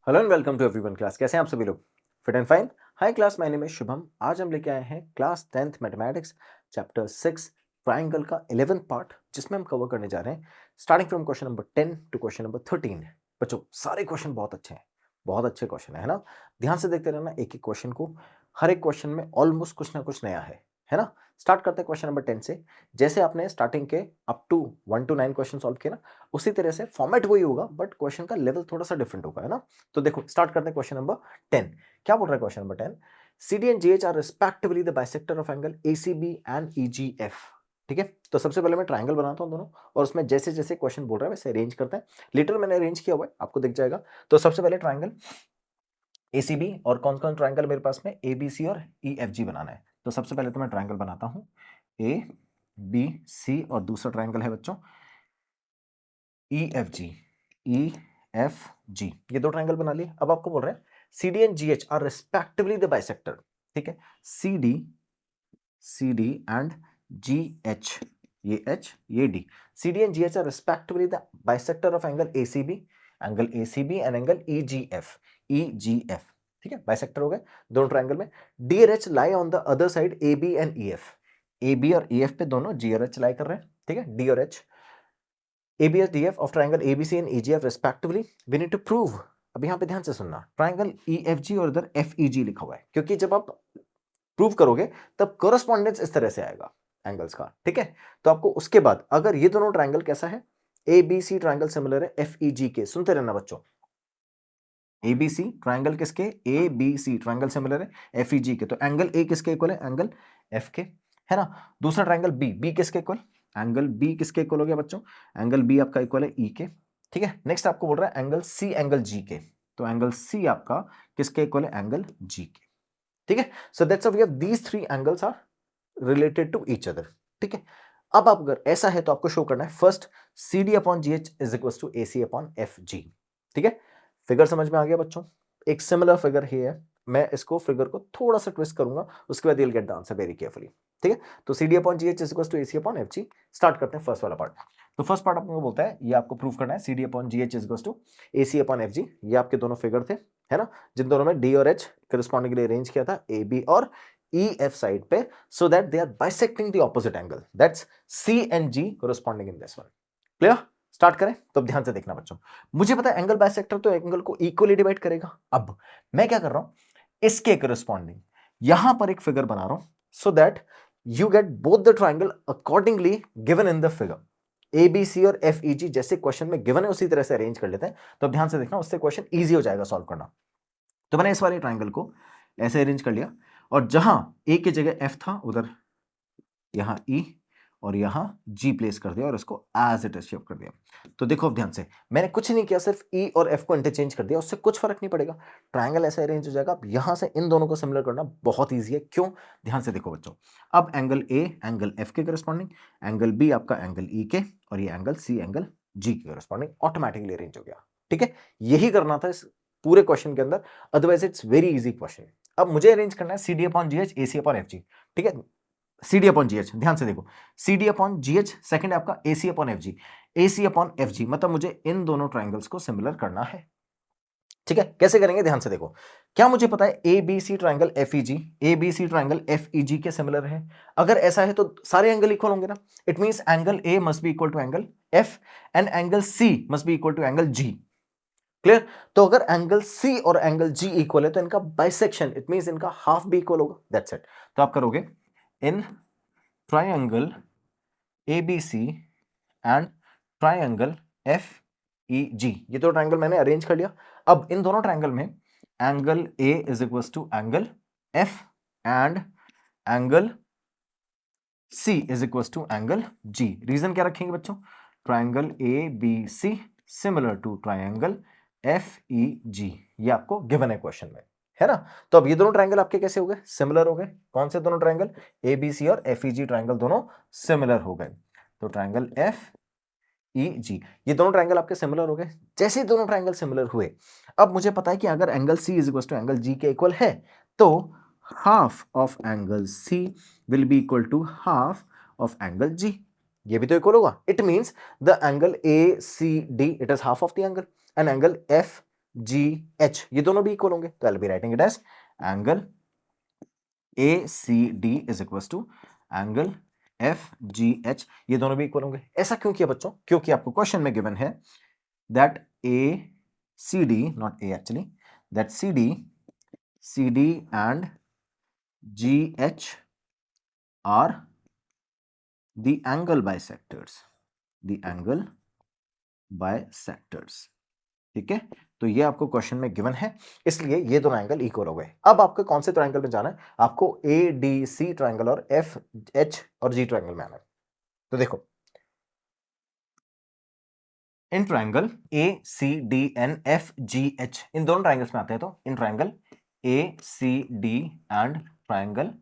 Hello and welcome to everyone class. कैसे हैं आप सभी लोग? Fit and fine. Hi class, my name is Shubham. आज हम लेके आए हैं class 10th mathematics chapter 6 triangle का 11th पार्ट, जिसमें हम कवर करने जा रहे हैं starting from question number 10 to question number 13। बच्चों, सारे क्वेश्चन बहुत अच्छे हैं, बहुत अच्छे क्वेश्चन है ना। ध्यान से देखते रहना एक एक क्वेश्चन को। हर एक क्वेश्चन में ऑलमोस्ट कुछ ना कुछ नया है ना। स्टार्ट करते हैं क्वेश्चन नंबर 10 से। जैसे आपने स्टार्टिंग के up to 1 to 9 question solve किए ना, उसी तरह से फॉर्मेट वही होगा, बट क्वेश्चन का लेवल थोड़ा सा डिफरेंट होगा, है ना। तो देखो, स्टार्ट करते हैं क्वेश्चन नंबर 10। क्या बोल रहा है question number 10? CD and GH are respectively the bisector of angle ACB and EGF। ठीक है, तो सबसे पहले मैं ट्रायंगल बनाता हूं दोनों, और उसमें जैसे जैसे क्वेश्चन बोल रहा है वैसे अरेंज करते हैं। लिटर मैंने अरेंज किया हुआ है, आपको दिख जाएगा। तो सबसे पहले ट्रायंगल ACB, और कौन कौन ट्रायंगल मेरे पास में ABC और EFG बनाना है। तो सबसे पहले तो मैं ट्रायंगल बनाता हूं ABC, और दूसरा ट्रायंगल है बच्चों EFG। EFG, ये दो ट्रायंगल बना लिए। अब आपको बोल रहे हैं CD and GH are respectively the bisector. ठीक है, CD एंड GH, ये H ये D, CD and GH are respectively the bisector of angle ACB and angle EGF। ठीक है, बाइसेक्टर हो गए दोनों ट्रायंगल में। D और H lie on the other side AB and EF। AB और EF पे दोनों G और H लाई कर रहे हैं। ठीक है, D और H ABS DF of triangle ABC and EGF respectively, we need to prove। अब यहां पे ध्यान से सुनना, ट्राइंगल EFG और इधर FEG लिखा हुआ है, क्योंकि जब आप प्रूव करोगे तब कोरस्पॉन्डेंस इस तरह से आएगा एंगल्स का। ठीक है, तो आपको उसके बाद अगर ये दोनों ट्राइंगल कैसा है, ABC ट्राइंगल सिमिलर है FEG के, सुनते रहना बच्चों। ABC ट्राइंगल किसके? ABC ट्राइंगल सिमिलर है FEG के, तो एंगल A किसके इक्वल है? एंगल F के, है ना। दूसरा ट्राइंगल B किसके इक्वल? एंगल B किसके इक्वल हो गया बच्चों? एंगल B आपका इक्वल है E के। ठीक है, नेक्स्ट आपको बोल रहा है एंगल C एंगल G के, तो एंगल C आपका किसके इक्वल है? एंगल G के। ठीक है, so that's we have these three angles are related to each other. ठीक है, अब आप अगर ऐसा है तो आपको शो करना है first CD upon GH is equal to AC upon FG। ठीक है, फिगर समझ में आ गया बच्चों? एक सिमिलर फिगर ही है, मैं इसको फिगर को थोड़ा सा ट्विस्ट करूंगा, उसके बाद you'll get the answer very carefully। ठीक है, तो CD upon GH is equal to AC upon FG। Start करते हैं फर्स्ट वाला पार्ट। तो फर्स्ट पार्ट आपको बोलता है, ये आपको प्रूव करना है CD upon GH is equal to AC upon FG। ये आपके दोनों फिगर थे, है ना, जिन दोनों में D और H करस्पॉन्डिंगली अरेंज किया था AB और EF साइड पे, so that they are bisecting the opposite angle, that's C and G corresponding in this one। Clear? Start करें? तो अब ध्यान से देखना बच्चों, मुझे पता है एंगल बाइसेक्टर तो एंगल को इक्वली डिवाइड करेगा। अब मैं क्या कर रहा हूं, इसके करस्पॉन्डिंग यहां पर एक फिगर बना रहा हूं, so that you get both the triangle accordingly given in the figure। ABC और FEG जैसे क्वेश्चन में गिवन है उसी तरह से अरेंज कर लेते हैं। तो अब ध्यान से देखना, उससे क्वेश्चन इजी हो जाएगा सॉल्व करना। तो मैंने इस वाले ट्राइंगल को ऐसे अरेंज कर लिया, और जहां ए की जगह F था उधर यहां E और यहां G प्लेस कर दिया, और इसको एज इट इज शिफ्ट कर दिया। तो देखो अब ध्यान से, मैंने कुछ नहीं किया, सिर्फ E और F को इंटरचेंज कर दिया, उससे कुछ फर्क नहीं पड़ेगा, ट्राइंगल ऐसे अरेंज हो जाएगा। अब यहां से इन दोनों को सिमिलर करना बहुत ईजी है। क्यों? ध्यान से देखो बच्चों, अब एंगल A एंगल F के करस्पॉन्डिंग, एंगल B आपका एंगल E के, और ये एंगल C एंगल G के करस्पॉन्डिंग ऑटोमेटिकली अरेंज हो गया। ठीक है, यही करना था इस पूरे क्वेश्चन के अंदर, otherwise it's very easy question. अब मुझे अरेंज करना है CD upon GH AC upon FG। ठीक है, CD अपॉन GH, ध्यान से देखो, CD अपॉन GH, सेकंड है आपका AC upon FG। AC upon FG मतलब मुझे इन दोनों ट्राइंगल्स को सिमिलर करना है। ठीक है, कैसे करेंगे? ध्यान से देखो, क्या मुझे पता है ABC triangle FEG, ABC triangle FEG के सिमिलर है। अगर ऐसा है तो सारे एंगल इक्वल होंगे ना। It means angle A must be equal to angle F and angle C must be equal to angle G। Clear? तो अगर एंगल C और एंगल G इक्वल है तो इनका बाइसेक्शन, इट मींस इनका हाफ भी इक्वल होगा। That's it. तो आप करोगे in triangle ABC and triangle FEG, ये दो ट्राइंगल मैंने अरेंज कर लिया। अब इन दोनों ट्राइंगल में angle A is equal to angle F and angle C is equal to angle G। Reason क्या रखेंगे बच्चों? Triangle ABC similar to triangle FEG, ये आपको गिवन है क्वेश्चन में, है ना। तो अब ये दोनों ट्राइंगल आपके कैसे हो गए? सिमिलर हो गए। कौन से दोनों ट्राइंगल? ABC और FEG ट्राइंगल दोनों सिमिलर हो गए। तो ट्राइंगल FEG, ये दोनों ट्राइंगल आपके सिमिलर हो गए। जैसे ही दोनों ट्राइंगल सिमिलर हुए, अब मुझे पता है कि अगर angle C is equal to angle G के इक्वल है, तो half of angle C will be equal to half of angle G। ये भी तो इक्वल होगा। It means the angle ACD, it is half of the angle, and angle G H, ये दोनों भी इक्वल होंगे, तो I will be writing it as angle A C D is equal to angle F G H, ये दोनों भी equal होंगे। ऐसा क्यों किया बच्चों? क्योंकि आपको क्वेश्चन में गिवन है that A C D, not a actually, that C D and G H are the angle bisectors, the angle bisectors. ठीक है, तो ये आपको क्वेश्चन में गिवन है, इसलिए ये दोनों एंगल इक्वल हो गए। अब आपको कौन से ट्रायंगल में जाना है? आपको ए डी सी ट्रायंगल और एफ एच और जी ट्रायंगल में आना है। तो देखो, इन triangle A C D and F G H, इन दोनों ट्रायंगल्स में आते हैं, तो इन triangle A C D and triangle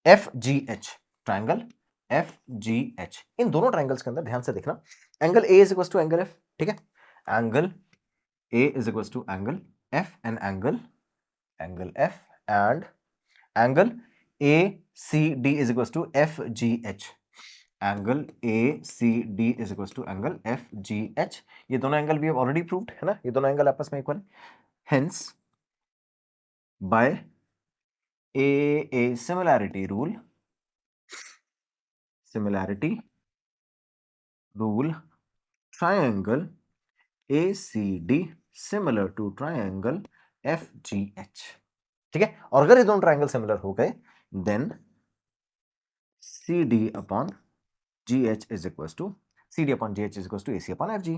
F G H, triangle F G H, इन दोनों ट्रायंगल्स के अंदर ध्यान से देखना, angle A is equal to angle F. ठीक है, angle A is equal to angle F and angle F and angle A C D is equal to F G H, angle A C D is equal to angle F G H. ये दोनों angle भी already proved है ना, ये दोनों angle आपस में equal है। Hence by a similarity rule, triangle ACD similar to triangle FGH। ठीक है, और अगर ये दोनों ट्रायंगल सिमिलर हो गए then CD upon GH is equal to GH is equal to AC upon FG,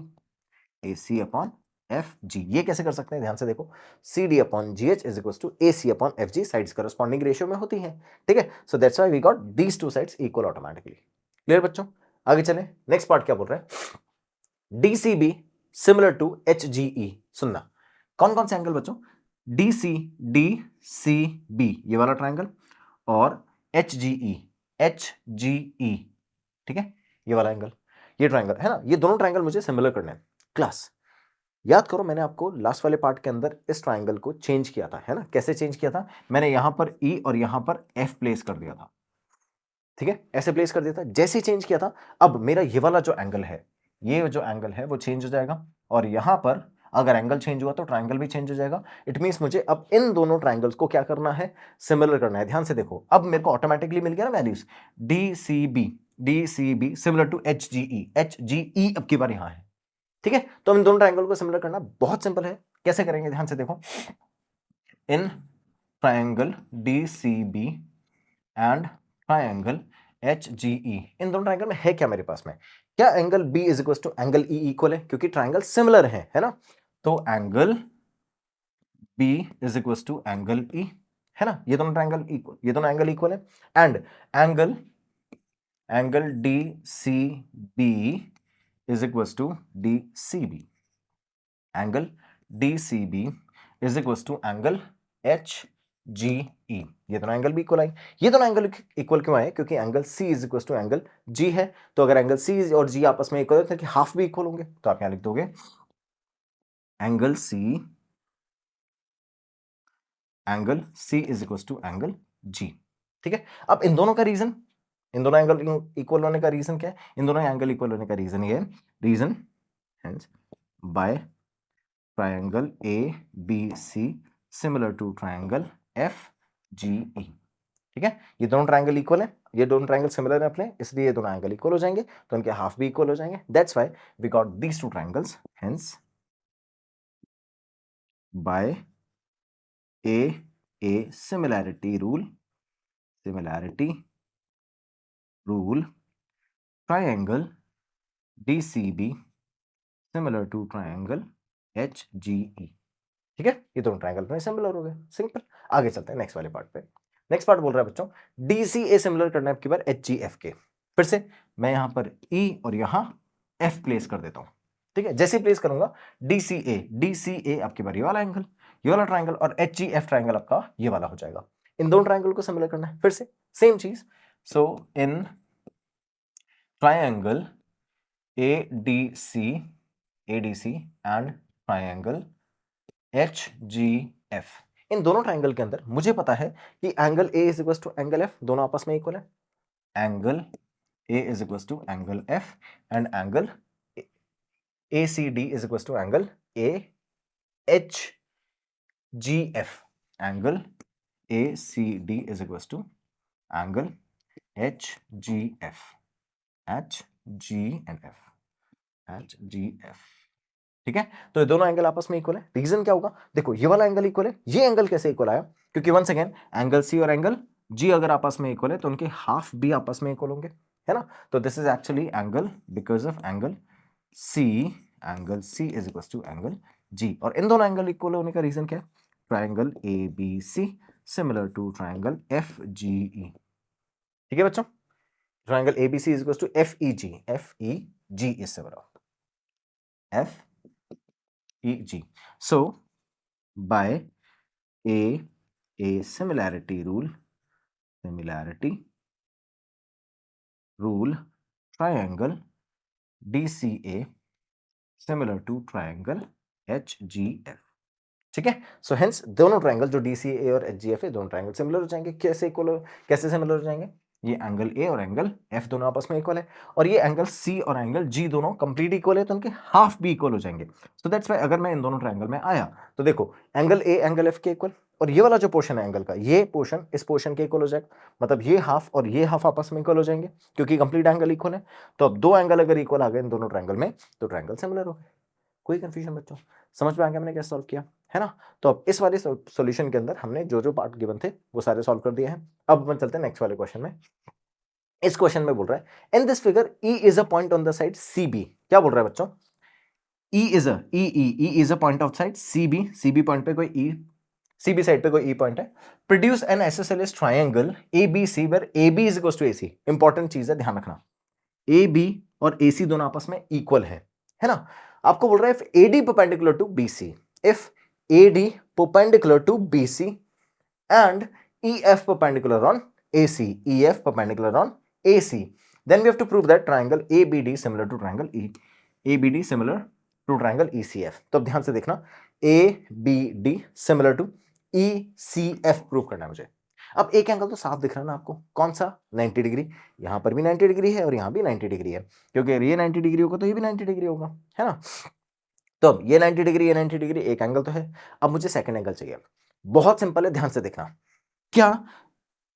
AC upon FG। ये कैसे कर सकते हैं? ध्यान से देखो, CD upon GH is equal to AC upon FG, sides corresponding ratio में होती हैं। ठीक है, so that's why we got these two sides equal automatically. Clear बच्चों? आगे चलें, नेक्स्ट पार्ट क्या बोल रहा है? DCB similar to HGE। सुनना, कौन कौन से एंगल बच्चों? DCB ये वाला ट्रायंगल और HGE, ठीक है, ये वाला एंगल, ये ट्रायंगल है ना, ये दोनों ट्रायंगल मुझे सिमिलर करने हैं। क्लास याद करो, मैंने आपको लास्ट वाले पार्ट के अंदर इस ट्रायंगल को चेंज किया था, है ना? कैसे चेंज किया था? मैंने यहां पर E और यहां पर F प्लेस कर दिया था। ठीक है, ऐसे प्लेस कर दिया था। जैसे ही चेंज किया था, अब मेरा ये वाला जो एंगल है, ये जो एंगल है वो चेंज हो जाएगा, और यहां पर अगर एंगल चेंज हुआ तो ट्रायंगल भी चेंज हो जाएगा। इट मींस मुझे अब इन दोनों ट्रायंगल्स को क्या करना है? सिमिलर करना है। ध्यान से देखो, अब मेरे को ऑटोमेटिकली मिल गया ना values, DCB similar to HGE अब की बार यहां है। ठीक है, तो इन दोनों ट्रायंगल को सिमिलर करना बहुत सिंपल है। कैसे करेंगे? ध्यान से देखो, इन triangle DCB and triangle HGE, इन दोनों ट्रायंगल में है क्या मेरे पास में? क्या angle B is equal to angle E equal है? क्योंकि ट्रायंगल सिमिलर है ना? तो angle B is equal to angle E, है ना? ये दोनों ट्रायंगल इक्वल, ये दोनों एंगल इक्वल है। And angle DCB is equal to DCB, angle DCB is equal to angle HGE। ये दोनों एंगल भी इक्वल आए। ये दोनों एंगल इक्वल क्यों आए? क्योंकि angle C is equal to angle G है। तो अगर एंगल C और G आपस में इक्वल है तो हाफ भी इक्वल होंगे, तो आप यहां लिख दोगे angle C is equal to angle G। ठीक है, अब इन दोनों का रीजन, इन दोनों एंगल इक्वल होने का रीजन क्या है? इन दोनों एंगल इक्वल होने का रीजन ये है, reason hence by triangle ABC similar to triangle FGE। ठीक है, ये दोनों ट्रायंगल इक्वल है, ये दोनों ट्रायंगल सिमिलर है अपने, इसलिए ये दोनों एंगल इक्वल हो जाएंगे, तो उनके हाफ भी इक्वल हो जाएंगे। That's why we got these two triangles. Hence by a similarity rule triangle DCB similar to triangle HGE। ठीक है, ये दोनों ट्रायंगल में सिमिलर हो गए, सिंपल। आगे चलते हैं नेक्स्ट वाले पार्ट पे। नेक्स्ट पार्ट बोल रहा है बच्चों, DCA सिमिलर करना है आपकी बार HGF के। फिर से मैं यहां पर E और यहां F प्लेस कर देता हूं। ठीक है, जैसे प्लेस करूंगा DCA आपकी बार ये वाला एंगल, ये वाला ट्रायंगल, और HGF ट्रायंगल आपका ये वाला हो जाएगा। इन दोनों ट्रायंगल को सिमिलर करना है, फिर से सेम चीज। So in triangle ADC and triangle HGF, इन दोनों ट्रायंगल के अंदर मुझे पता है कि angle A is equal to angle F, दोनों आपस में इक्वल है। Angle A is equal to angle F and angle ACD is equal to angle H G F, angle A C D is equal to angle H G F, H G and F, H G F. ठीक है, तो ये दोनों angle आपस में equal है। Reason क्या होगा, देखो ये वाला एंगल इक्वल है, ये एंगल कैसे इक्वल आया, क्योंकि वंस अगेन एंगल सी और एंगल जी अगर आपस में इक्वल है तो उनके हाफ भी आपस में इक्वल होंगे, है ना। तो this is actually angle because of angle C is equal to angle G. और इन दोनों एंगल इक्वल होने का रीजन क्या है, triangle A B C similar to triangle F G E. ठीक है बच्चों, triangle A B C is equal to F E G, F E G is similar F E G. So by a similarity rule triangle DCA similar to triangle HGF। ठीक है, so hence दोनों triangle जो DCA और HGF है, दोनों triangle similar हो जाएंगे। कैसे इक्वल, कैसे सिमिलर हो जाएंगे, ये एंगल A और एंगल F दोनों आपस में इक्वल है, और ये एंगल C और एंगल G दोनों कंप्लीट इक्वल है, तो उनके हाफ भी इक्वल हो जाएंगे। सो दैट्स व्हाई अगर मैं इन दोनों ट्रायंगल में आया तो देखो एंगल A एंगल F के इक्वल, और ये वाला जो पोर्शन है एंगल का, ये पोर्शन इस पोर्शन के इक्वल हो जाएगा, मतलब ये हाफ और ये हाफ आपस में इक्वल हो जाएंगे क्योंकि कंप्लीट एंगल इक्वल है। तो अब दो एंगल अगर इक्वल आ गए इन दोनों ट्रायंगल में तो ट्रायंगल सिमिलर हो गए। कोई कंफ्यूजन बच्चों, समझ में आ गया मैंने कैसे सॉल्व किया, है ना। तो अब इस वाले सॉल्यूशन के अंदर हमने जो जो पार्ट गिवन थे वो सारे सॉल्व कर दिए हैं। अब अपन चलते हैं नेक्स्ट वाले क्वेश्चन में। इस क्वेश्चन में बोल रहा है in this figure E is a point on the side C B. क्या बोल रहा है बच्चों, E is a point of side C B point पे कोई ई, सी बी साइड पे कोई ई पॉइंट है। Produce an isosceles triangle A B C where A B is equal to A C. Important चीज है, ध्यान रखना, A B और ए सी दोनों आपस में इक्वल है ना। आपको बोल रहा है if A D perpendicular to B C, if A D perpendicular to B C and E F perpendicular on A C, E F perpendicular on A C, then we have to prove that triangle ABD similar to triangle ABD similar to triangle ECF। तो अब ध्यान से देखना, ABD similar to ECF prove करना है मुझे। अब एक एंगल तो साफ दिख रहा है ना आपको, कौन सा, 90 डिग्री। यहां पर भी 90 डिग्री है और यहां भी 90 डिग्री है, क्योंकि ये 90 डिग्री होगा तो ये भी 90 डिग्री होगा, है ना। तो अब ये 90 डिग्री, ये 90 डिग्री, एक एंगल तो है। अब मुझे सेकंड एंगल चाहिए। बहुत सिंपल है, ध्यान से देखना, क्या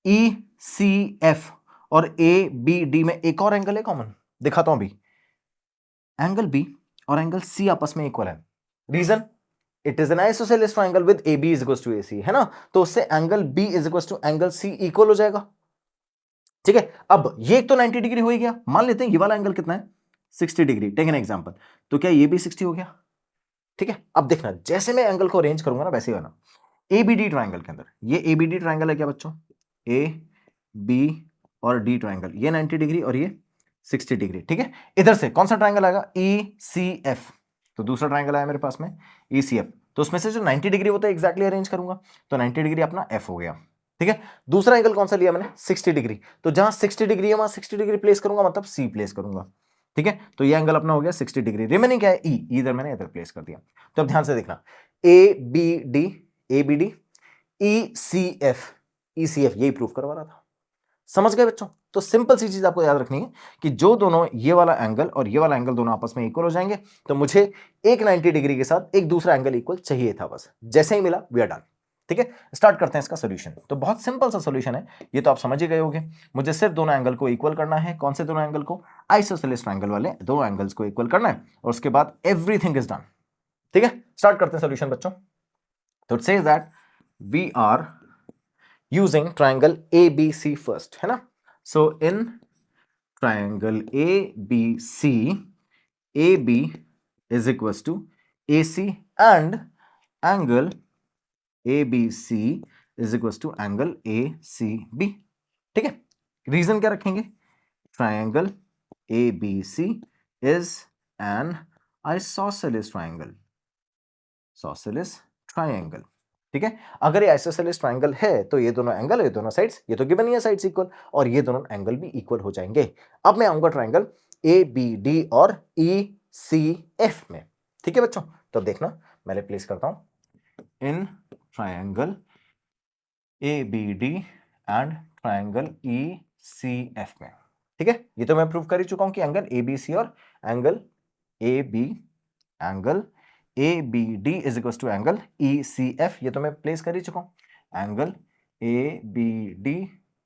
ECF और ABD में एक और एंगल है कॉमन, दिखाता हूं अभी। एंगल B और एंगल C आपस में इक्वल है। Reason, it is an isosceles triangle with AB is equal to AC, है ना। तो उससे angle B is equal to angle C equal हो जाएगा। ठीक है, अब ये एक तो 90 डिग्री हो ही गया, मान लेते हैं ये वाला एंगल कितना है, 60 डिग्री, टेक एन एग्जांपल। तो क्या ये भी 60 हो गया। ठीक है, अब देखना जैसे मैं एंगल को अरेंज करूंगा ना वैसे ही होना। ABD ट्रायंगल के अंदर, ये ABD ट्रायंगल है क्या बच्चों, A B और D ट्रायंगल, ये 90 डिग्री और ये 60 डिग्री। ठीक है, इधर से कौन सा ट्रायंगल आएगा, ECF। तो दूसरा ट्रायंगल आया मेरे पास में ECF, तो उसमें से जो 90 डिग्री होता है एग्जैक्टली अरेंज करूंगा, तो 90 डिग्री अपना F हो गया। ठीक है, दूसरा एंगल कौन सा लिया मैंने, 60 डिग्री, तो जहां 60 डिग्री है वहां 60 डिग्री प्लेस करूंगा, मतलब C प्लेस करूंगा। ठीक है, तो ये एंगल अपना हो गया 60 डिग्री। रिमेनिंग क्या है, E, इधर मैंने इधर प्लेस कर दिया। तो अब ध्यान से देखना, ABD ECF, ECF यही प्रूफ करवा रहा था। समझ गए बच्चों, तो सिंपल सी चीज आपको याद रखनी है कि जो दोनों ये वाला एंगल और ये वाला एंगल दोनों आपस में इक्वल हो जाएंगे, तो मुझे एक 90 डिग्री के साथ एक दूसरा एंगल इक्वल चाहिए था, बस जैसे ही मिला वी आर डन। ठीक है, स्टार्ट करते हैं इसका सॉल्यूशन। तो बहुत सिंपल सा सॉल्यूशन है, ये तो आप समझ ही गए होंगे। मुझे सिर्फ दोनों एंगल को इक्वल करना है। कौन से दोनों एंगल को, आइसोसेलेस ट्रायंगल वाले दो एंगल्स को इक्वल करना है, और उसके बाद एवरीथिंग इज डन। ठीक है, स्टार्ट करते हैं सॉल्यूशन बच्चों। तो it says that we are using triangle ABC first, है ना। So in triangle ABC, AB is equals to AC and angle ABC is equals to angle ACB। ठीक है, रीजन क्या रखेंगे, triangle ABC is an isosceles triangle, isosceles triangle। ठीक है, अगर ये आइसोसेलेस ट्रायंगल है तो ये दोनों एंगल, ये दोनों साइड्स, ये तो गिवन ही है साइड्स इक्वल, और ये दोनों एंगल भी इक्वल हो जाएंगे। अब मैं आऊंगा ट्रायंगल ABD और ECF में। ठीक है बच्चों, तो देखना मैं प्लेस करता हूं in triangle ABD and triangle ECF में। ठीक है, ये तो मैं प्रूव कर ही चुका हूं कि एंगल ABC और angle AB, angle ABD is equal to angle ECF, ये तो मैं प्लेस कर ही चुका हूं। Angle ABD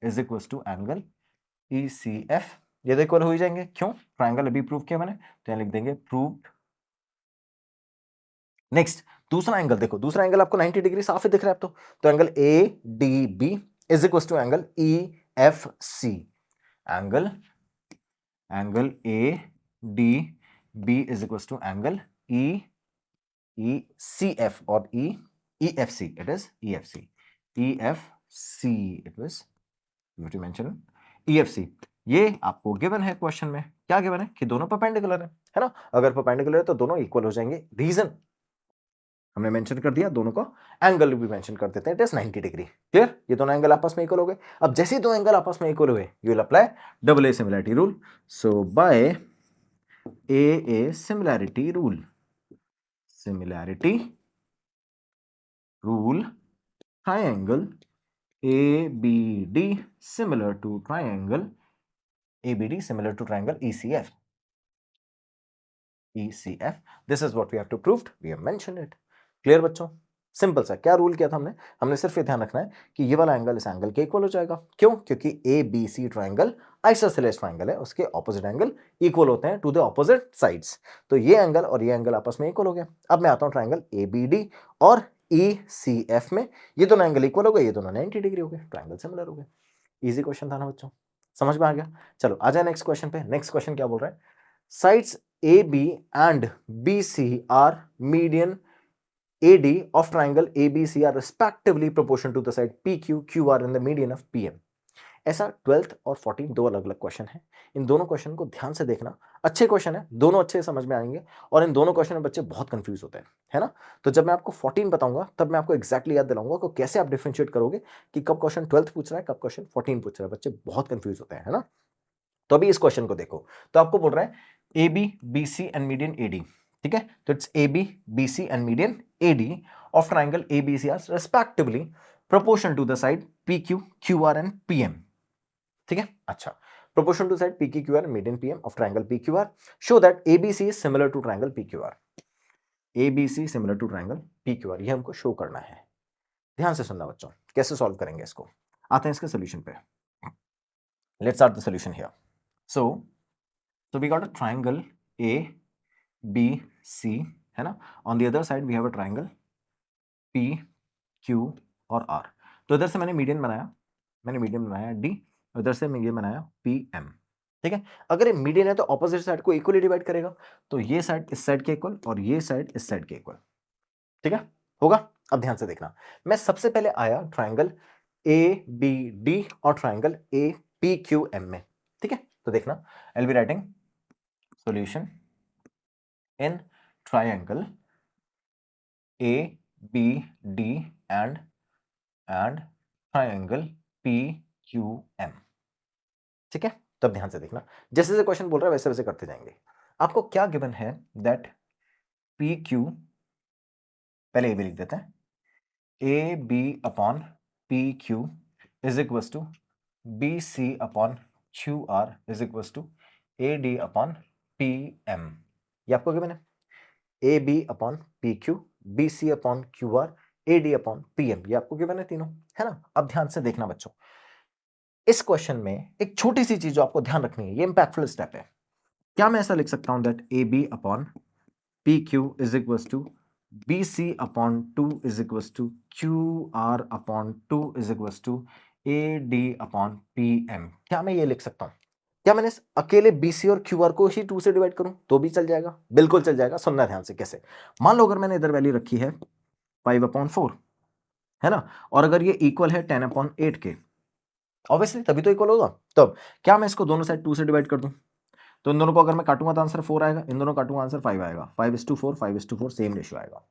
is equal to angle ECF, ये तो इक्वल हो ही जाएंगे। क्यों? ट्रायंगल अभी प्रूव किया मैंने, तो यहां लिख देंगे प्रूव्ड। नेक्स्ट दूसरा एंगल देखो, दूसरा एंगल आपको 90 डिग्री साफ ही दिख रहा है अब तो angle ADB is equal to angle EFC। Angle ADB is equal to angle ECF और EFC, it is EFC, it was you have to mention EFC। ये आपको गिवन है क्वेश्चन में, क्या गिवन है कि दोनों परपेंडिकुलर है ना। अगर परपेंडिकुलर है तो दोनों इक्वल हो जाएंगे। रीजन हमने मेंशन कर दिया, दोनों का एंगल भी मेंशन कर देते हैं, इट इज 90 डिग्री। क्लियर? ये दोनों एंगल आपस में इक्वल हो गए। अब जैसे ही दो एंगल आपस में इक्वल हुए, you will apply AA similarity rule. So by AA similarity rule, triangle ABD similar to triangle ECF. This is what we have to prove. We have mentioned it. Clear बच्चों? Simple सा, क्या rule किया था हमने सिर्फ ये ध्यान रखना है कि ये वाला एंगल इस एंगल के इक्वल हो जाएगा। क्यों? क्योंकि ABC ट्रायंगल आइसोसेलेस ट्रायंगल है, उसके ऑपोजिट एंगल इक्वल होते हैं टू द ऑपोजिट साइड्स। तो ये एंगल और ये एंगल आपस में इक्वल हो गया। अब मैं आता हूं ट्रायंगल ABD और ECF में, ये दोनों एंगल इक्वल हो गए, ये दोनों 90 डिग्री हो गए, ट्रायंगल सिमिलर हो गए। इजी क्वेश्चन था ना बच्चों, समझ में आ गया? चलो आ जाए नेक्स्ट क्वेश्चन पे। नेक्स्ट क्वेश्चन क्या बोल रहा है? Sides AB and BC are median AD of triangle ABC are respectively proportional to the side PQ, QR and the median of PM। ऐसा 12th और 14 दो अलग अलग क्वेश्चन है। इन दोनों क्वेश्चन को ध्यान से देखना, अच्छे क्वेश्चन है, दोनों अच्छे समझ में आएंगे। और इन दोनों क्वेश्चन में बच्चे बहुत कंफ्यूज होते हैं, है ना। तो जब मैं आपको 14 बताऊंगा तब मैं आपको एक्जैक्टली याद दिलाऊंगा कि कैसे आप डिफरेंशिएट करोगे कि कब क्वेश्चन 12th पूछ रहा है, कब क्वेश्चन 14 पूछ रहा है। बच्चे बहुत कंफ्यूज होते हैं, है ना। तो अभी इस क्वेश्चन को देखो, तो आपको बोल रहा है AB BC and median AD, ठीक है। तो it's AB BC and median AD of triangle ABC are respectively proportional to the side PQ, QR and PM, ठीक है। अच्छा, proportional to side PQ, QR and median PM of triangle PQR, show that ABC is similar to triangle PQR। ABC similar to triangle PQR, ये हमको show करना है। ध्यान से सुनना बच्चों, कैसे सॉल्व करेंगे इसको। आते हैं इसके सॉल्यूशन पे। Let's start the solution here. So we got a triangle ABC, है ना। On the other side we have a triangle PQ और R। तो इधर से मैंने मीडियन बनाया D, इधर से मीडियन बनाया PM, ठीक है। अगर ये मीडियन है तो ऑपोजिट साइड को इक्वली डिवाइड करेगा, तो ये साइड इस साइड के इक्वल और ये साइड इस साइड के इक्वल, ठीक है, होगा। अब ध्यान से देखना, मैं सबसे पहले आया ट्रायंगल ABD और ट्रायंगल APQM में, ठीक है। तो देखना, आई will be writing solution in triangle ABD and triangle PQM, ठीक है। तब ध्यान से देखना, जैसे जैसे क्वेश्चन बोल रहा है वैसे वैसे करते जाएंगे। आपको क्या गिवन है? दैट PQ, पहले ए भी लिख देते हैं, AB upon PQ is equal to BC upon QR is equal to AD upon PM। ये आपको गिवन है, AB upon PQ, BC upon QR, AD upon PM, ये आपको गिवन है तीनों, है ना। अब ध्यान से देखना बच्चों, इस क्वेश्चन में एक छोटी सी चीज जो आपको ध्यान रखनी है, ये इंपैक्टफुल स्टेप है। क्या मैं ऐसा लिख सकता हूं that AB upon PQ is equal to BC upon 2 is equal to QR upon 2 is equal to AD upon PM? क्या मैं ये लिख सकता हूं? क्या मैंने अकेले BC और QR को ही 2 से डिवाइड करूं तो भी चल जाएगा? बिल्कुल चल जाएगा। सुनना ध्यान से कैसे। मान लो अगर मैंने इधर वैल्यू रखी है 5/4, है ना, और अगर ये इक्वल है 10/8 के, ऑब्वियसली तभी तो इक्वल होगा। तब क्या मैं इसको दोनों साइड 2 से डिवाइड कर दूं? तो इन दोनों को अगर मैं काटूंगा तो आंसर 4 आएगा, इन दोनों काटूंगा आंसर 5 आएगा। 5:4, 5:4 सेम रेशियो आएगा।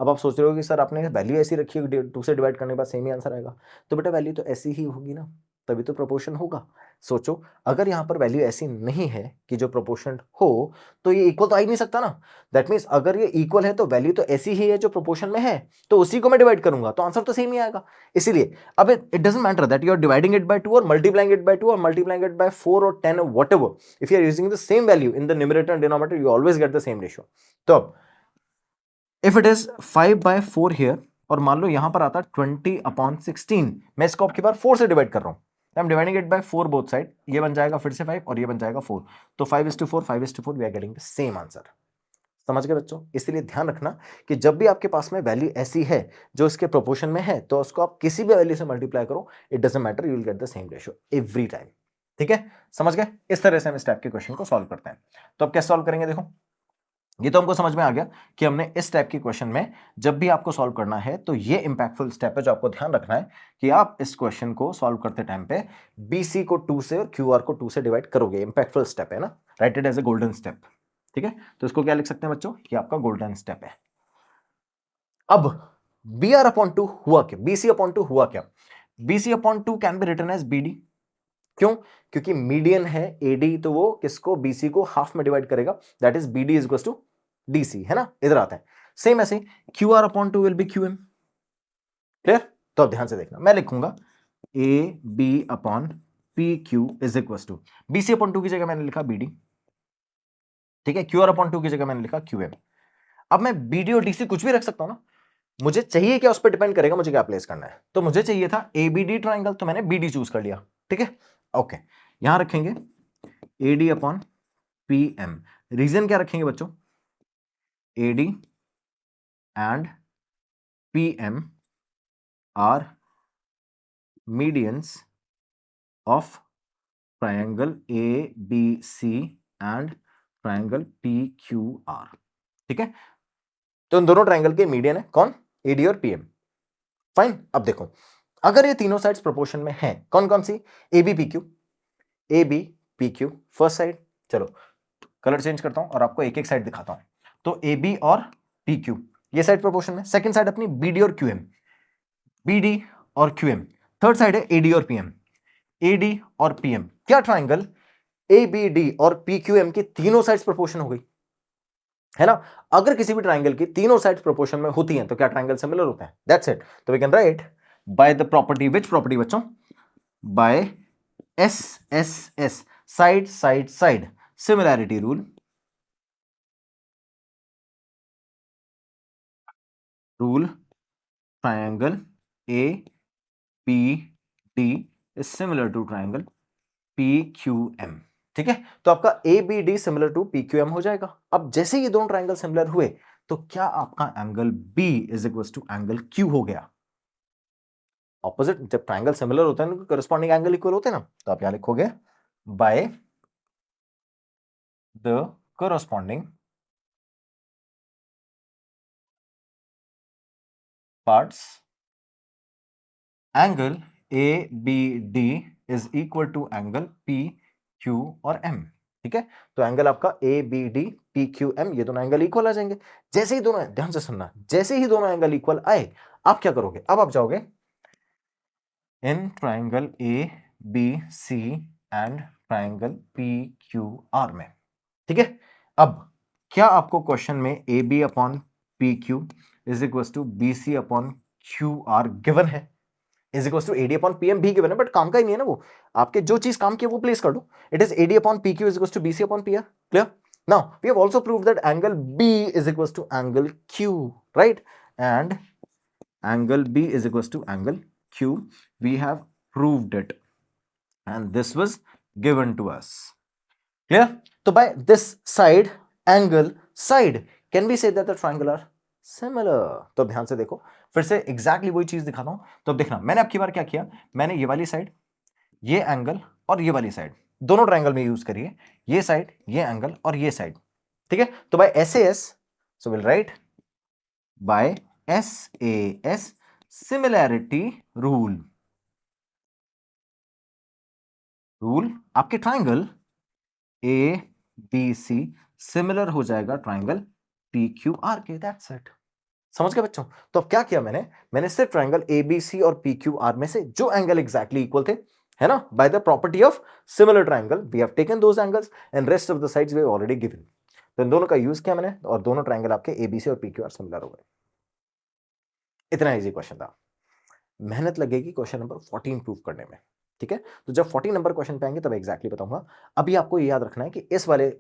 अब आप सोच रहे हो कि सर आपने वैल्यू ऐसी रखी है 2 से डिवाइड करने के बाद सेम ही आंसर आएगा, तो बेटा वैल्यू तो ऐसी ही होगी ना, तभी तो प्रोपोर्शन होगा। सोचो, अगर यहाँ पर वैल्यू ऐसी नहीं है कि जो प्रोपोर्शन हो, तो ये इक्वल तो आ ही नहीं सकता ना। दैट मीन्स अगर ये इक्वल है तो वैल्यू तो ऐसी ही है जो प्रोपोर्शन में है, तो उसी को मैं डिवाइड करूंगा तो आंसर तो सेम ही आएगा। इसीलिए अब it doesn't matter that you are dividing it by 2 और मल्टीप्लाइंग इट बाय 2 और मल्टीप्लाइंग इट बाय 4 और 10 और whatever, if you are using the same value in the numerator and denominator, you always get the same ratio. तो if it is 5/4 here और मान लो यहां पर आता 20/16, मैं इसको अब की बार 4 से डिवाइड कर रहा हूं, I am dividing it bye 4 both side, ये बन जाएगा फिर से 5 और ये बन जाएगा 4, तो 5:4 5:4 we are getting the same answer. समझ गए बच्चों? इसलिए ध्यान रखना कि जब भी आपके पास में वैल्यू ऐसी है जो इसके प्रोपोर्शन में है, तो उसको आप किसी भी वैल्यू से मल्टीप्लाई करो, it doesn't matter, you will get the same ratio every time. ठीक है, समझ गए? इस तरह से हम इस टाइप के क्वेश्चन को सॉल्व करते हैं। तो अब कैसे सॉल्व करेंगे? देखो, ये तो हमको समझ में आ गया कि हमने इस टाइप के क्वेश्चन में जब भी आपको सॉल्व करना है तो ये इंपैक्टफुल स्टेप है जो आपको ध्यान रखना है कि आप इस क्वेश्चन को सॉल्व करते टाइम पे बीसी को 2 से और क्यूआर को 2 से डिवाइड करोगे। इंपैक्टफुल स्टेप है ना, write it as a golden step. ठीक है, तो इसको क्या लिख सकते हैं बच्चों? ये आपका गोल्डन स्टेप है। अब BR/2 हुआ क्या? BC/2 हुआ क्या? BC/2 can be written as BD। क्यों? क्योंकि मीडियन है AD, तो वो किसको? BC को हाफ में डिवाइड करेगा, that is BD is equal to DC, है ना? इधर आता है। सेम ऐसे QR/2 will be QM। Clear? तो अब ध्यान से देखना, मैं लिखूंगा AB/PQ is equal to BC/2 की जगह मैंने लिखा BD, ठीक है, QR/2 की जगह मैंने लिखा QM। अब मैं BD और DC कुछ भी रख सकता हूं ना, मुझे चाहिए क्या, उस पर डिपेंड करेगा मुझे क्या प्लेस करना है। तो मुझे चाहिए था ABD ट्राइंगल, तो मैंने BD चूज कर लिया। ठीक है, ओके, यहां रखेंगे AD/PM। रीजन क्या रखेंगे बच्चों? AD and PM are medians of triangle ABC and triangle PQR। ठीक है, तो इन दोनों ट्राइंगल के मीडियन है कौन? AD और PM। फाइन। अब देखो, अगर ये तीनों साइड्स प्रोपोर्शन में हैं, कौन कौन सी? ABPQ, ABPQ first side. चलो कलर चेंज करता हूं और आपको एक एक साइड दिखाता हूं। तो AB और PQ ये साइड प्रोपोर्शन में। सेकंड साइड अपनी BD और QM, BD और QM। थर्ड साइड है AD और PM, AD और PM। क्या ट्राइंगल ABD और PQM की तीनों साइड्स प्रोपोर्शन हो गई, है ना? अगर किसी भी ट्राइंगल की तीनों साइड्स प्रोपोर्शन में होती हैं तो क्या ट्राइंगल सिमिलर होते हैं? That's it. तो we can write by the property, which property बच्चों? By SSS, side side side similarity rule. Rule triangle ABD is similar to triangle PQM। ठीक है, तो आपका ABD सिमिलर टू PQM हो जाएगा। अब जैसे ये दोनों ट्राइंगल सिमिलर हुए तो क्या आपका angle B is equal to angle Q हो गया? ऑपोजिट, जब ट्राइंगल सिमिलर होता है ना, करस्पॉन्डिंग एंगल इक्वल होते हैं ना, तो आप यहां लिखोगे by the corresponding parts angle ABD is equal to angle PQ और M। ठीक है, तो एंगल आपका ABD PQM, ये दोनों एंगल इक्वल आ जाएंगे। जैसे ही दोनों, ध्यान से सुनना, जैसे ही दोनों एंगल इक्वल आए, आप क्या करोगे? अब आप जाओगे इन triangle ABC and triangle PQR में। ठीक है, अब क्या आपको क्वेश्चन में AB/PQ is equal to BC/QR given है, इज इक्वल टू AD/PM भी गिवन है, बट काम का ही नहीं है ना वो। आपके जो चीज काम की है वो प्लेस कर दो। It is AD/PQ is equal to BC/PR। Clear? Now we have also proved that angle B is equal to angle Q, right? And angle B is equal to angle Q, we have proved it and this was given to us. Clear? तो by this side angle side can we say that the triangle are similar. तो ध्यान से देखो, फिर से exactly वही चीज दिखाता हूं। तो अब देखना, मैंने आपकी बार क्या किया, मैंने ये वाली साइड, ये एंगल और ये वाली साइड दोनों ट्रायंगल में यूज करिए, ये साइड, ये एंगल और ये साइड। ठीक है, तो by SAS, so will write by SAS similarity rule. Rule आपके ट्रायंगल ABC सिमिलर हो जाएगा ट्रायंगल PQR के। That's it. समझ गए बच्चों? तो अब क्या किया मैंने सिर्फ ट्रायंगल ABC और PQR में से जो एंगल एग्जैक्टली इक्वल थे, है ना, by the property of similar triangle we have taken those angles and rest of the sides we have already given. तो इन दोनों का यूज किया मैंने और दोनों ट्रायंगल आपके ABC और PQR सिमिलर हो गए। इतना इजी क्वेश्चन था। मेहनत लगेगी क्वेश्चन नंबर 14 प्रूव करने में। ठीक है, तो जब 14 नंबर क्वेश्चन पे आएंगे तब एग्जैक्टली बताऊंगा। अभी आपको ये याद रखना है कि इस वाले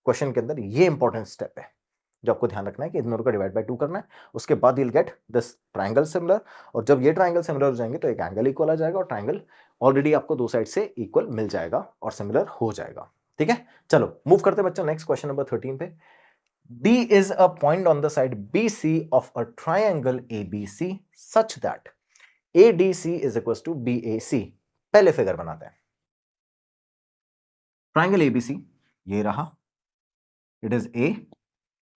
क्वेश्चन के अंदर ये इंपॉर्टेंट स्टेप है। जो आपको ध्यान रखना है कि इन दोनों का डिवाइड बाय 2 करना है, उसके बाद you'll get this triangle similar, और जब ये ट्रायंगल सिमिलर हो जाएंगे तो एक एंगल इक्वल आ जाएगा और ट्रायंगल ऑलरेडी आपको दो साइड से इक्वल मिल जाएगा और सिमिलर हो जाएगा। ठीक है, चलो मूव करते हैं बच्चों नेक्स्ट क्वेश्चन नंबर 13 पे। D is a point on the side BC of a triangle ABC such that ADC is equals to BAC। पहले फिगर बनाते हैं। ट्रायंगल ABC ये रहा, it is A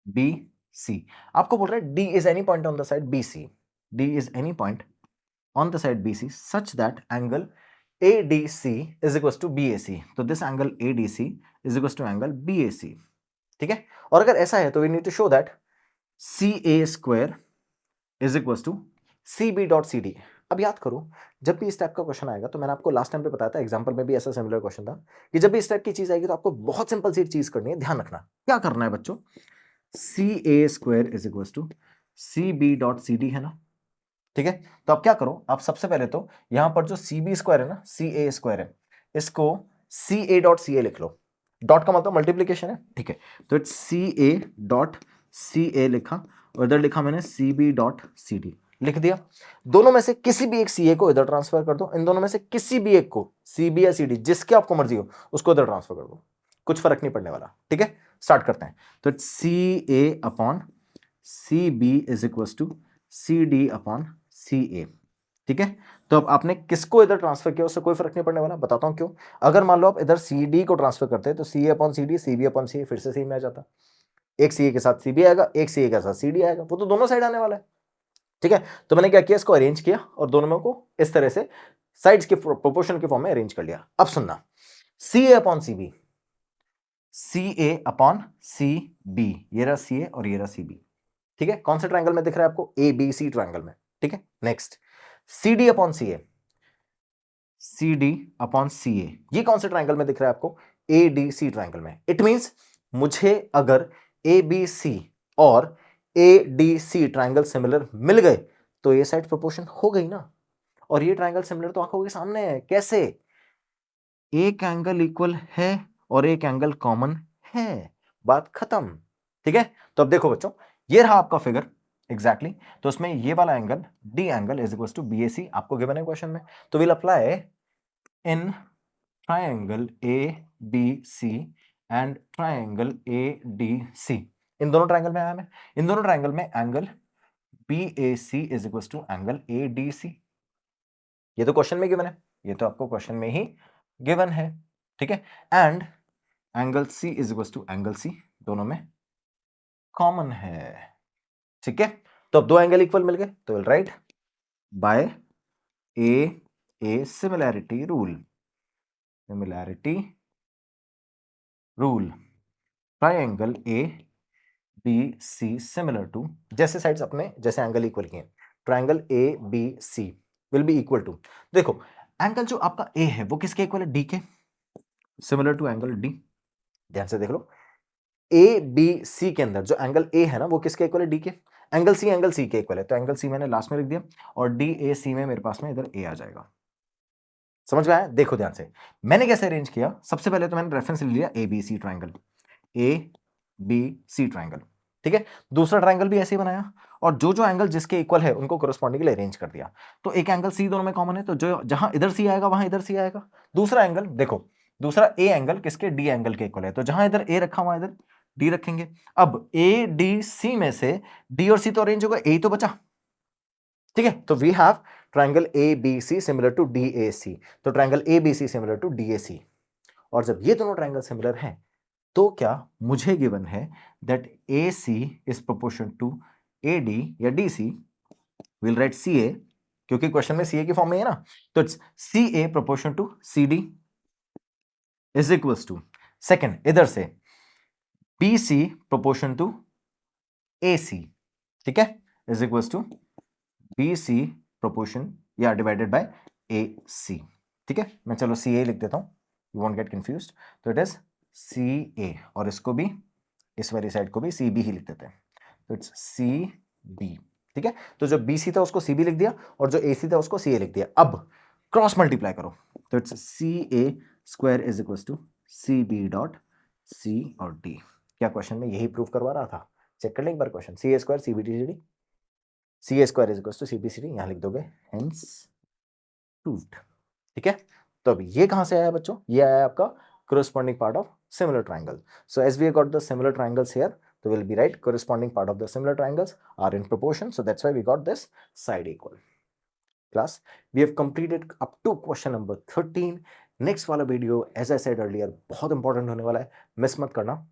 B C। आपको बोल रहा है D is any point on the side BC, D is any point on the side BC such that angle ADC is equals to BAC। तो this angle ADC is equals to angle BAC। ठीक है, और अगर ऐसा है तो we need to show that CA square is equals to CB dot CD। अब याद करो, जब भी इस टाइप का क्वेश्चन आएगा, तो मैंने आपको लास्ट टाइम पे बताया था, एग्जांपल में भी ऐसा सिमिलर क्वेश्चन था, कि जब भी इस टाइप की चीज आएगी तो आपको बहुत सिंपल सी चीज करनी है, ध्यान रखना क्या करना है बच्चों। CA square is equals to CB dot CD है ना, ठीक है। तो आप क्या करो, आप सबसे पहले तो यहां पर जो CB स्क्वायर है ना, CA स्क्वायर है, इसको CA डॉट CA लिख लो। डॉट का मतलब मल्टीप्लीकेशन है, ठीक है। तो इट्स CA डॉट CA लिखा, और इधर लिखा मैंने CB डॉट CD लिख दिया। दोनों में से किसी भी एक CA को इधर ट्रांसफर कर दो, इन दोनों में से किसी भी एक को, CB या CD, जिसके आपको मर्जी हो उसको इधर ट्रांसफर कर दो, कुछ फर्क नहीं पड़ने वाला। ठीक है, स्टार्ट करते हैं। तो it's CA upon CB is equals to CD upon CA। ठीक है, तो अब आपने किसको इधर ट्रांसफर किया उससे कोई फर्क नहीं पड़ने वाला, बताता हूं क्यों। अगर मान लो आप इधर CD को ट्रांसफर करते हैं तो CA upon CD, CB upon CA फिर से सेम में आ जाता। एक CA के साथ CB आएगा, एक CA के साथ CD आएगा, वो तो दोनों साइड आने वाला है। ठीक है, तो मैंने क्या किया, इसको अरेंज किया और दोनों को इस तरह से साइड्स के प्रोपोर्शन के फॉर्म में अरेंज कर लिया। अब सुनना, CA upon CB, CA upon CB, ये रहा CA और ये रहा CB। ठीक है, कौन से ट्रायंगल में दिख रहा है आपको, ABC ट्रायंगल में। ठीक है, next CD upon CA, CD upon CA, ये कौन से ट्रायंगल में दिख रहा है आपको, ADC ट्रायंगल में। इट मींस मुझे अगर ABC और ADC ट्रायंगल सिमिलर मिल गए तो ये साइड प्रोपोर्शन हो गई ना, और ये ट्रायंगल सिमिलर तो आंखों के सामने है। कैसे, एक एंगल इक्वल है और एक एंगल कॉमन है, बात खत्म। ठीक है, तो अब देखो बच्चों, ये रहा आपका फिगर एग्जैक्टली तो उसमें ये वाला angle D angle is equals to BAC आपको गिवन है क्वेश्चन में। तो will apply in triangle ABC and triangle ADC। इन दोनों ट्रायंगल में आया मैं, इन दोनों ट्रायंगल में angle BAC is equals to angle ADC। ये तो क्वेश्चन में गिवन है, ये तो आपको क्वेश्चन में ही गिवन है। ठीक है, and angle C is equals to angle C, दोनों में कॉमन है। ठीक है, तो अब दो एंगल इक्वल मिल गए, तो will write by a similarity rule, similarity rule triangle ABC similar to, जैसे साइड्स अपने जैसे एंगल इक्वल किए, triangle ABC will be equal to, देखो एंगल जो आपका A है वो किसके इक्वल है, D के, सिमिलर टू एंगल D। ध्यान से देख लो, ABC के अंदर जो एंगल A है ना वो किसके इक्वल है, D के। एंगल C के इक्वल है, तो एंगल C मैंने लास्ट में लिख दिया, और DAC में मेरे पास में इधर A आ जाएगा। समझ में आया, देखो ध्यान से मैंने कैसे अरेंज किया। सबसे पहले तो मैंने रेफरेंस ले लिया ABC ट्रायंगल, ABC ट्रायंगल। ठीक है, दूसरा ट्रायंगल भी ऐसे ही बनाया, और जो जो एंगल जिसके इक्वल है उनको कोरस्पॉन्डिंगली अरेंज कर दिया। तो एक एंगल C दोनों में कॉमन है, तो जो जहां इधर C आएगा वहां इधर C आएगा। दूसरा एंगल देखो, दूसरा A एंगल किसके, D एंगल के इक्वल है, तो जहां इधर A रखा हुआ इधर D रखेंगे। अब ADC में से D और C तो अरेंज होगा, A ही तो बचा। ठीक है, तो we have triangle ABC similar to DAC, तो triangle ABC similar to DAC। और जब ये दोनों ट्रायंगल सिमिलर हैं तो क्या मुझे गिवन है that AC is proportion to AD या DC, विल राइट CA, क्योंकि क्वेश्चन में CA की फॉर्म में है ना, तो it's CA proportion to CD is equals to, second इधर से BC प्रोपोर्शन टू AC, ठीक है, is equals to BC proportion या डिवाइडेड बाय AC। ठीक है, मैं चलो CA लिख देता हूं, यू वोंट गेट कंफ्यूज्ड। तो इट इज CA, और इसको भी, इस वाली साइड को भी CB ही लिख देते हैं, तो इट्स CB। ठीक है, तो जो BC था उसको CB लिख दिया, और जो AC था उसको CA लिख दिया। अब क्रॉस मल्टीप्लाई करो, तो it's CA square is equals to CB dot C और D। क्या क्वेश्चन में यही प्रूव करवा रहा था, चेक कर लें एक बार question, C A square C B T C D, C A square is equal to C B C D, यहाँ लिख दोगे हेंस प्रूव्ड। ठीक है, तो अब ये कहां से आया बच्चों, ये आया आपका corresponding part of similar triangle. So as we have got the similar triangles here, so we'll be right, corresponding part of the similar triangles are in proportion, so that's why we got this side equal. Class, we have completed up to question number 13. Next वाला video as I said earlier बहुत important होने वाला है, miss मत करना।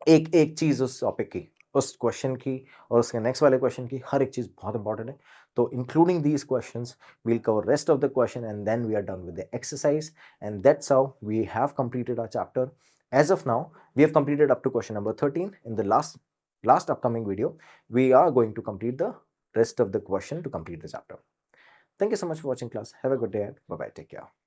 एक एक चीज उस टॉपिक की, उस क्वेश्चन की और उसके नेक्स्ट वाले क्वेश्चन की, हर एक चीज बहुत इंपॉर्टेंट है। तो including these questions we'll cover rest of the question and then we are done with the exercise, and that's how we have completed our chapter. As of now we have completed up to question number 13. In the last upcoming video we are going to complete the rest of the question to complete the chapter. Thank you so much for watching class. Have a good day. Bye bye. Take care.